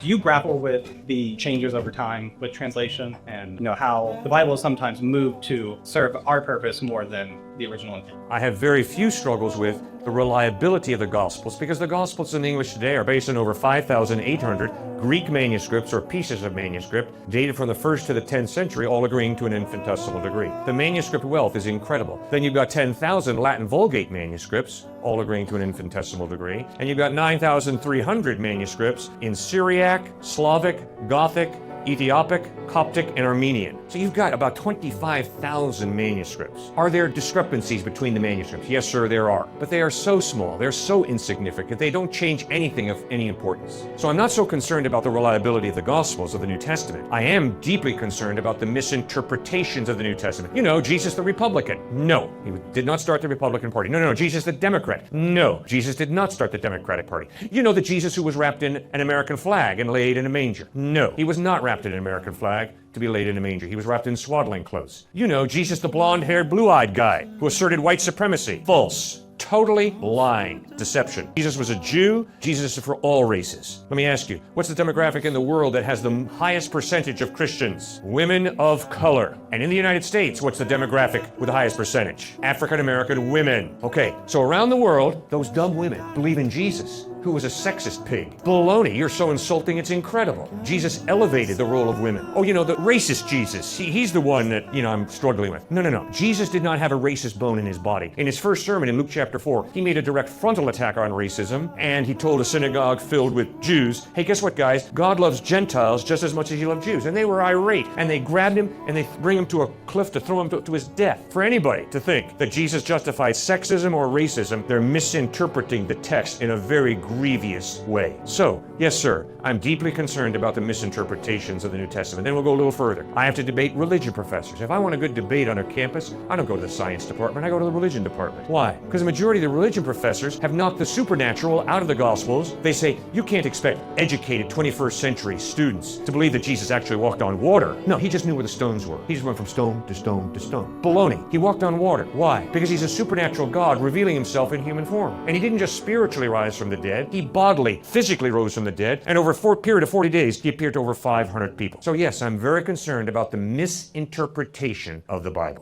Do you grapple with the changes over time with translation and how the Bible is sometimes moved to serve our purpose more than the original intent? I have very few struggles with the reliability of the Gospels because the Gospels in English today are based on over 5,800 Greek manuscripts or pieces of manuscript dated from the 1st to the 10th century, all agreeing to an infinitesimal degree. The manuscript wealth is incredible. Then you've got 10,000 Latin Vulgate manuscripts, all agreeing to an infinitesimal degree. And you've got 9,300 manuscripts in Syriac, Slavic, Gothic, Ethiopic, Coptic, and Armenian. So you've got about 25,000 manuscripts. Are there discrepancies between the manuscripts? Yes, sir, there are. But they are so small, they're so insignificant, they don't change anything of any importance. So I'm not so concerned about the reliability of the Gospels of the New Testament. I am deeply concerned about the misinterpretations of the New Testament. Jesus the Republican. No, he did not start the Republican Party. No, Jesus the Democrat. No, Jesus did not start the Democratic Party. The Jesus who was wrapped in an American flag and laid in a manger. No, he was not wrapped in an American flag to be laid in a manger. He was wrapped in swaddling clothes. Jesus the blonde-haired, blue-eyed guy who asserted white supremacy. False. Totally lying. Deception. Jesus was a Jew. Jesus is for all races. Let me ask you, what's the demographic in the world that has the highest percentage of Christians? Women of color. And in the United States, what's the demographic with the highest percentage? African American women. Okay, so around the world, those dumb women believe in Jesus, who was a sexist pig. Baloney, you're so insulting, it's incredible. Jesus elevated the role of women. Oh, the racist Jesus, he's the one that, I'm struggling with. No. Jesus did not have a racist bone in his body. In his first sermon in Luke chapter 4, he made a direct frontal attack on racism, and he told a synagogue filled with Jews, hey, guess what, guys? God loves Gentiles just as much as he loved Jews. And they were irate, and they grabbed him, and they bring him to a cliff to throw him to his death. For anybody to think that Jesus justified sexism or racism, they're misinterpreting the text in a very grievous way. So, yes, sir, I'm deeply concerned about the misinterpretations of the New Testament. Then we'll go a little further. I have to debate religion professors. If I want a good debate on a campus, I don't go to the science department, I go to the religion department. Why? Because the majority of the religion professors have knocked the supernatural out of the Gospels. They say, you can't expect educated 21st century students to believe that Jesus actually walked on water. No, he just knew where the stones were. He just went from stone to stone to stone. Baloney. He walked on water. Why? Because he's a supernatural God revealing himself in human form. And he didn't just spiritually rise from the dead, he bodily, physically rose from the dead, and over a period of 40 days, he appeared to over 500 people. So yes, I'm very concerned about the misinterpretation of the Bible.